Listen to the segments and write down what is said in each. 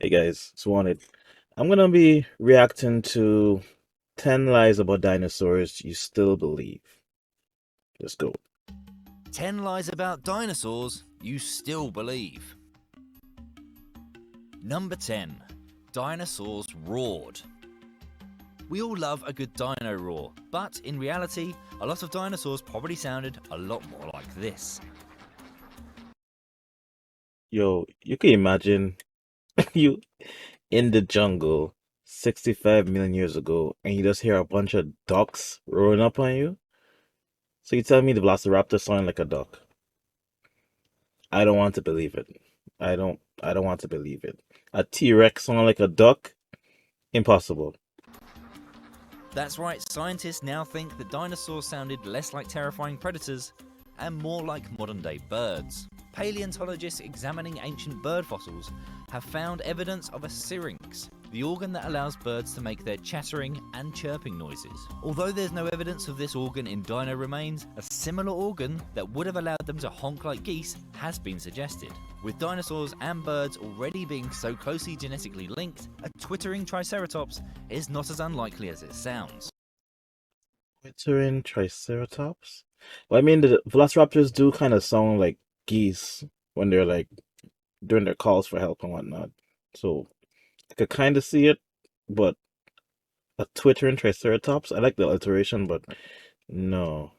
Hey guys, it's Wanted. I'm gonna be reacting to 10 lies about dinosaurs you still believe. Let's go. 10 lies about dinosaurs you still believe. Number 10. Dinosaurs roared. We all love a good dino roar, but in reality, a lot of dinosaurs probably sounded a lot more like this. Yo, you can imagine you in the jungle 65 million years ago and you just hear a bunch of ducks roaring up on you? So you tell me the Velociraptor sounded like a duck? I don't want to believe it. I don't want to believe it. A T-Rex sounding like a duck? Impossible. That's right, scientists now think that dinosaurs sounded less like terrifying predators and more like modern-day birds. Paleontologists examining ancient bird fossils have found evidence of a syrinx, the organ that allows birds to make their chattering and chirping noises. Although there's no evidence of this organ in dino remains, a similar organ that would have allowed them to honk like geese has been suggested. With dinosaurs and birds already being so closely genetically linked, a twittering triceratops is not as unlikely as it sounds. Twittering Triceratops? Well, I mean, the Velociraptors do kind of sound like geese when they're like doing their calls for help and whatnot. So I could kind of see it, but a twittering Triceratops? I like the alliteration, but no.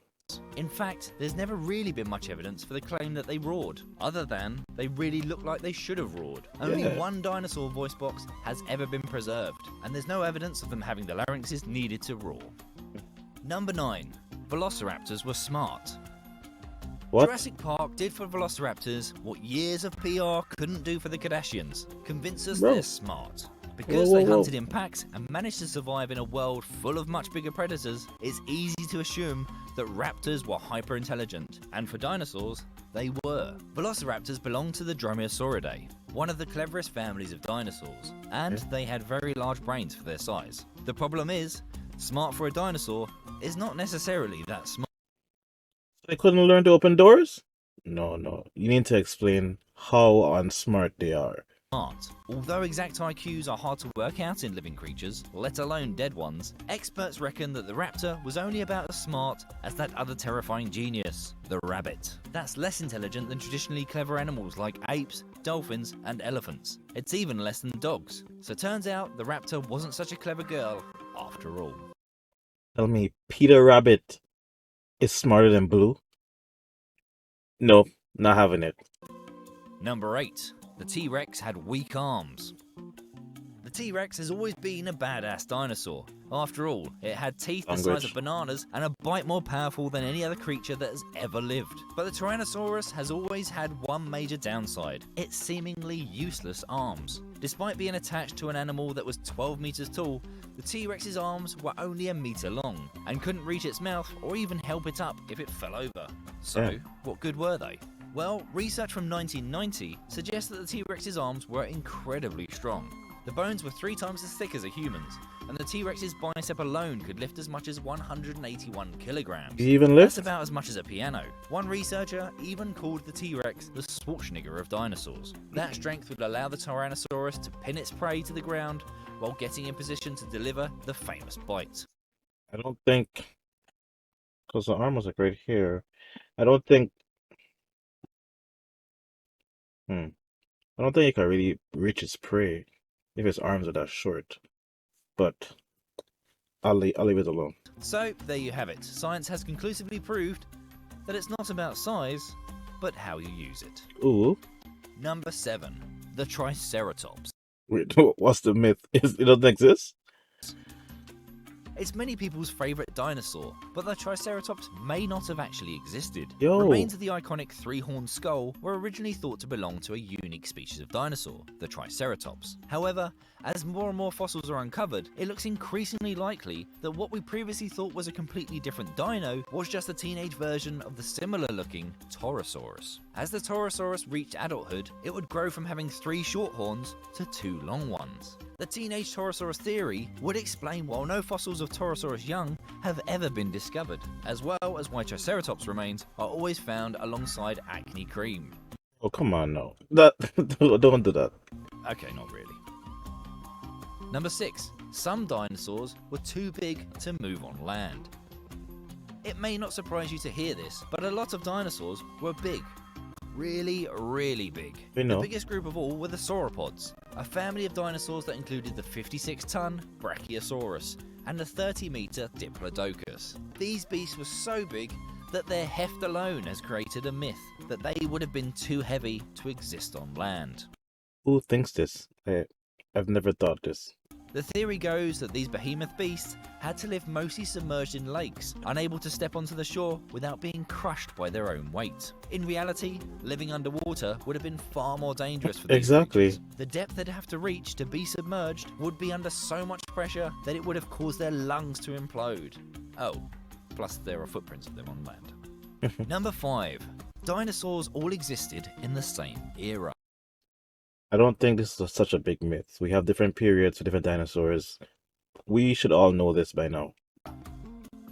In fact, there's never really been much evidence for the claim that they roared, other than they really look like they should have roared. Only Yeah. one dinosaur voice box has ever been preserved, and there's no evidence of them having the larynxes needed to roar. Number 9. Velociraptors were smart. What? Jurassic Park did for Velociraptors what years of PR couldn't do for the Kardashians. Convince us Bro. they're smart. Because Whoa, whoa, they whoa. hunted in packs and managed to survive in a world full of much bigger predators, it's easy to assume that raptors were hyper intelligent. And for dinosaurs, they were. Velociraptors belonged to the Dromaeosauridae, one of the cleverest families of dinosaurs, and they had very large brains for their size. The problem is, smart for a dinosaur is not necessarily that smart. They couldn't learn to open doors? No, no. You need to explain how unsmart they are. Although exact IQs are hard to work out in living creatures, let alone dead ones, experts reckon that the raptor was only about as smart as that other terrifying genius, the rabbit. That's less intelligent than traditionally clever animals like apes, dolphins, and elephants. It's even less than dogs. So turns out the raptor wasn't such a clever girl after all. Tell me, Peter Rabbit is smarter than Blue? No, not having it. Number 8. The T-Rex had weak arms. The T-Rex has always been a badass dinosaur. After all, it had teeth the size of bananas and a bite more powerful than any other creature that has ever lived. But the Tyrannosaurus has always had one major downside: its seemingly useless arms. Despite being attached to an animal that was 12 meters tall, the T-Rex's arms were only a meter long and couldn't reach its mouth or even help it up if it fell over. So, what good were they? Well, research from 1990 suggests that the T-Rex's arms were incredibly strong. The bones were 3 times as thick as a human's, and the T-Rex's bicep alone could lift as much as 181 kilograms. You even lift? That's about as much as a piano. One researcher even called the T-Rex the Schwarzenegger of dinosaurs. That strength would allow the Tyrannosaurus to pin its prey to the ground while getting in position to deliver the famous bite. I don't think, because the arm was like right here. I don't think, I don't think it can really reach its prey if its arms are that short. But I'll leave it alone. So, there you have it. Science has conclusively proved that it's not about size, but how you use it. Ooh. Number 7. The Triceratops. Wait, what's the myth? It doesn't exist? It's many people's favourite dinosaur, but the Triceratops may not have actually existed. Yo. Remains of the iconic 3-horned skull were originally thought to belong to a unique species of dinosaur, the Triceratops. However, as more and more fossils are uncovered, it looks increasingly likely that what we previously thought was a completely different dino was just a teenage version of the similar-looking Torosaurus. As the Torosaurus reached adulthood, it would grow from having 3 short horns to 2 long ones. The teenage Torosaurus theory would explain why no fossils of Torosaurus young have ever been discovered, as well as why Triceratops remains are always found alongside acne cream. Oh, come on, no. That don't do that. Okay, not really. Number 6. Some dinosaurs were too big to move on land. It may not surprise you to hear this, but a lot of dinosaurs were big. Really, really big. The biggest group of all were the sauropods, a family of dinosaurs that included the 56-ton Brachiosaurus and the 30-meter Diplodocus. These beasts were so big that their heft alone has created a myth that they would have been too heavy to exist on land. Who thinks this? I've never thought this. The theory goes that these behemoth beasts had to live mostly submerged in lakes, unable to step onto the shore without being crushed by their own weight. In reality, living underwater would have been far more dangerous for these creatures. The depth they'd have to reach to be submerged would be under so much pressure that it would have caused their lungs to implode. Oh, plus there are footprints of them on land. Number 5. Dinosaurs all existed in the same era. I don't think this is such a big myth. We have different periods for different dinosaurs. We should all know this by now.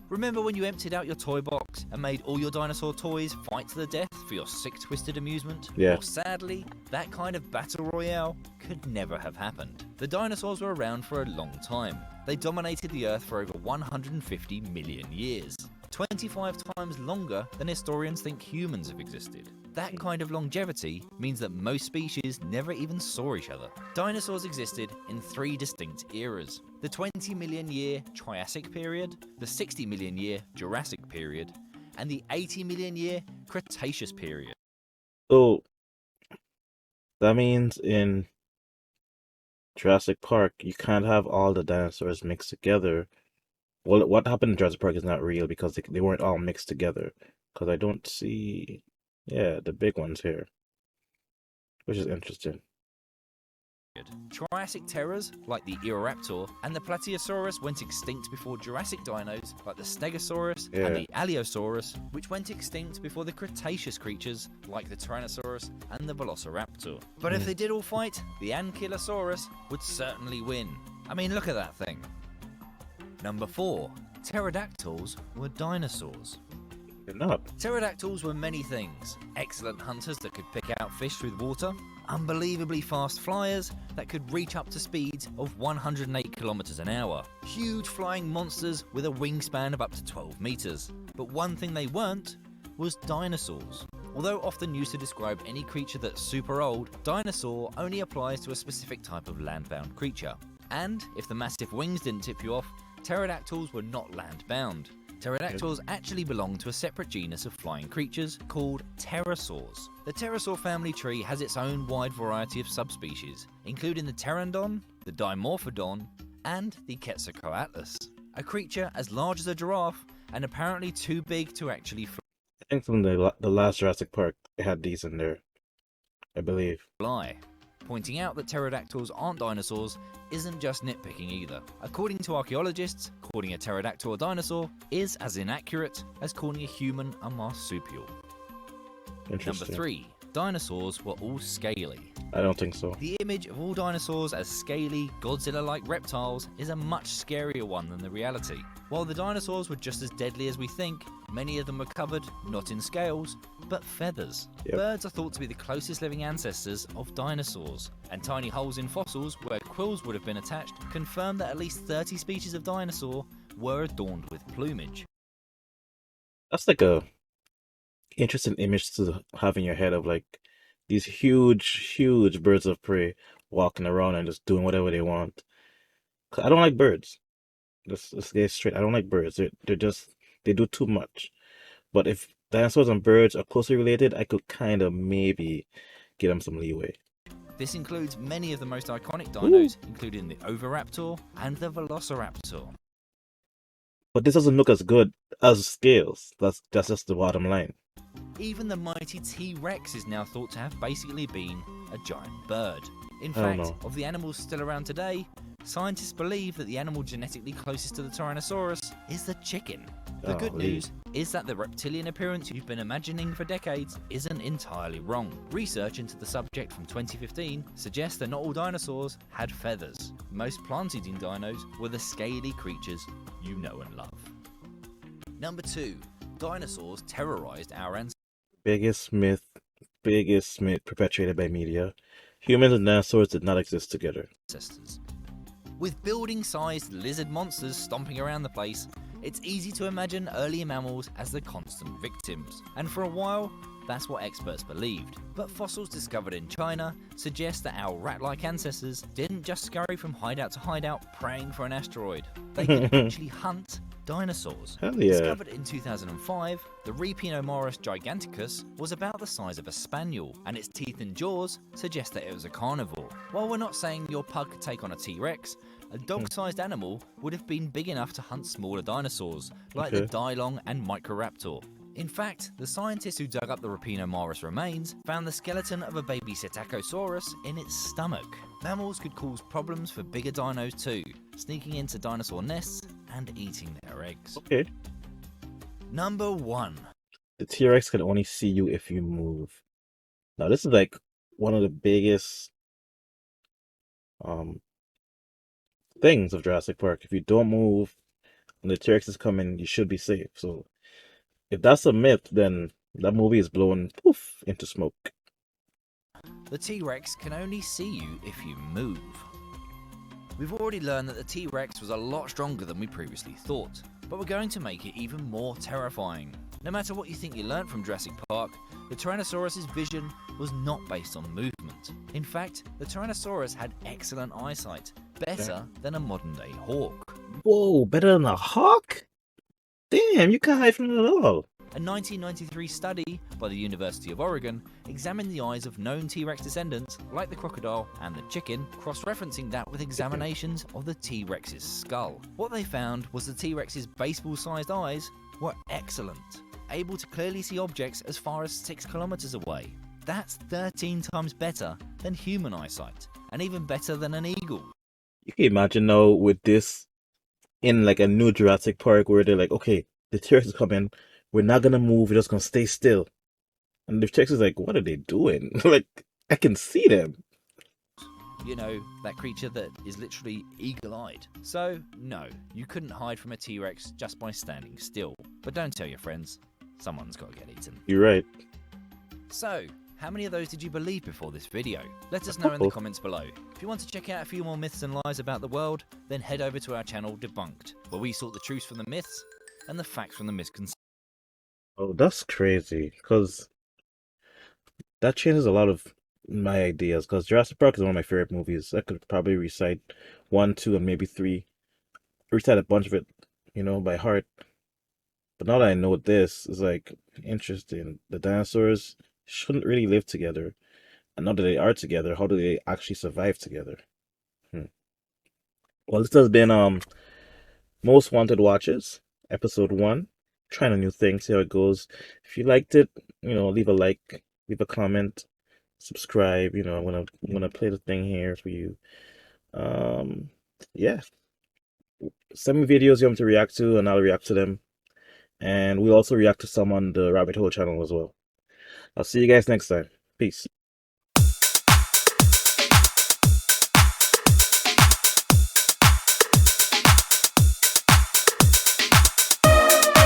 Remember when you emptied out your toy box and made all your dinosaur toys fight to the death for your sick, twisted amusement? Yeah. Well, sadly, that kind of battle royale could never have happened. The dinosaurs were around for a long time. They dominated the Earth for over 150 million years. 25 times longer than historians think humans have existed. That kind of longevity means that most species never even saw each other. Dinosaurs existed in 3 distinct eras: the 20 million year Triassic period, the 60 million year Jurassic period, and the 80 million year Cretaceous period. So that means in Jurassic Park, you can't have all the dinosaurs mixed together. Well, what happened in Jurassic Park is not real because they weren't all mixed together. Because I don't see, the big ones here, which is interesting. Triassic terrors, like the Eoraptor and the Plateosaurus, went extinct before Jurassic dinos, like the Stegosaurus and the Allosaurus, which went extinct before the Cretaceous creatures, like the Tyrannosaurus and the Velociraptor. But if they did all fight, the Ankylosaurus would certainly win. I mean, look at that thing. Number 4. Pterodactyls were dinosaurs. They're not. Pterodactyls were many things. Excellent hunters that could pick out fish through the water, unbelievably fast flyers that could reach up to speeds of 108 kilometers an hour, huge flying monsters with a wingspan of up to 12 meters. But one thing they weren't was dinosaurs. Although often used to describe any creature that's super old, dinosaur only applies to a specific type of land-bound creature. And if the massive wings didn't tip you off, pterodactyls were not land-bound. Pterodactyls actually belong to a separate genus of flying creatures called pterosaurs. The pterosaur family tree has its own wide variety of subspecies, including the pterandon, the dimorphodon, and the Quetzalcoatlus, a creature as large as a giraffe and apparently too big to actually fly. I think from the last Jurassic Park, they had these in there, I believe. Pointing out that pterodactyls aren't dinosaurs isn't just nitpicking either. According to archaeologists, calling a pterodactyl a dinosaur is as inaccurate as calling a human a marsupial. Number 3. Dinosaurs were all scaly. I don't think so. The image of all dinosaurs as scaly, Godzilla-like reptiles is a much scarier one than the reality. While the dinosaurs were just as deadly as we think, many of them were covered, not in scales, but feathers. Birds are thought to be the closest living ancestors of dinosaurs, and tiny holes in fossils where quills would have been attached confirm that at least 30 species of dinosaur were adorned with plumage. That's like a interesting image to have in your head of like these huge birds of prey walking around and just doing whatever they want. 'Cause I don't like birds. Let's get straight. I don't like birds. They do too much. But if dinosaurs and birds are closely related, I could kind of maybe give them some leeway. This includes many of the most iconic dinos, including the Oviraptor and the Velociraptor. But this doesn't look as good as scales. That's just the bottom line. Even the mighty T-Rex is now thought to have basically been a giant bird. In fact, of the animals still around today, scientists believe that the animal genetically closest to the Tyrannosaurus is the chicken. The good news is that the reptilian appearance you've been imagining for decades isn't entirely wrong. Research into the subject from 2015 suggests that not all dinosaurs had feathers. Most plant-eating dinos were the scaly creatures you know and love. Number 2. Dinosaurs terrorized our ancestors. Biggest myth perpetuated by media. Humans and dinosaurs did not exist together. With building-sized lizard monsters stomping around the place, it's easy to imagine earlier mammals as the constant victims. And for a while, that's what experts believed. But fossils discovered in China suggest that our rat-like ancestors didn't just scurry from hideout to hideout praying for an asteroid. They could actually hunt dinosaurs. Hell yeah. Discovered in 2005, the Rhepinomorus giganticus was about the size of a spaniel, and its teeth and jaws suggest that it was a carnivore. While we're not saying your pug could take on a T-Rex, a dog-sized animal would have been big enough to hunt smaller dinosaurs, like the Dilong and Microraptor. In fact, the scientists who dug up the Rhepinomorus remains found the skeleton of a baby Psittacosaurus in its stomach. Mammals could cause problems for bigger dinos too, sneaking into dinosaur nests and eating their eggs. Okay. Number 1. The T-Rex can only see you if you move. Now this is like one of the biggest things of Jurassic Park. If you don't move when the T-Rex is coming, you should be safe. So if that's a myth, then that movie is blown poof into smoke. The T-Rex can only see you if you move. We've already learned that the T-Rex was a lot stronger than we previously thought, but we're going to make it even more terrifying. No matter what you think you learned from Jurassic Park, the Tyrannosaurus's vision was not based on movement. In fact, the Tyrannosaurus had excellent eyesight, better than a modern-day hawk. Whoa, better than a hawk? Damn, you can't hide from it at all. A 1993 study by the University of Oregon examined the eyes of known T-Rex descendants, like the crocodile and the chicken, cross-referencing that with examinations of the T-Rex's skull. What they found was the T-Rex's baseball-sized eyes were excellent, able to clearly see objects as far as 6 kilometers away. That's 13 times better than human eyesight, and even better than an eagle. You can imagine now with this in like a new Jurassic Park where they're like, okay, the T-Rex is coming, we're not gonna move, we're just gonna stay still. And the T-Rex is like, what are they doing? Like, I can see them. You know, that creature that is literally eagle-eyed. So, no, you couldn't hide from a T-Rex just by standing still. But don't tell your friends, someone's got to get eaten. You're right. So, how many of those did you believe before this video? Let us know in the comments below. If you want to check out a few more myths and lies about the world, then head over to our channel Debunked, where we sort the truths from the myths and the facts from the misconceptions. Oh, that's crazy, because that changes a lot of my ideas, because Jurassic Park is one of my favorite movies. I could probably recite 1, 2, and maybe 3. Recite a bunch of it, you know, by heart. But now that I know this, it's like, interesting. The dinosaurs shouldn't really live together. And now that they are together, how do they actually survive together? Well, this has been Most Wanted Watches, episode 1. Trying a new thing, see how it goes. If you liked it, you know, leave a like, leave a comment, subscribe. You know, I'm gonna play the thing here for you. Yeah. Send me videos you want me to react to, and I'll react to them. And we'll also react to some on the Rabbit Hole channel as well. I'll see you guys next time. Peace.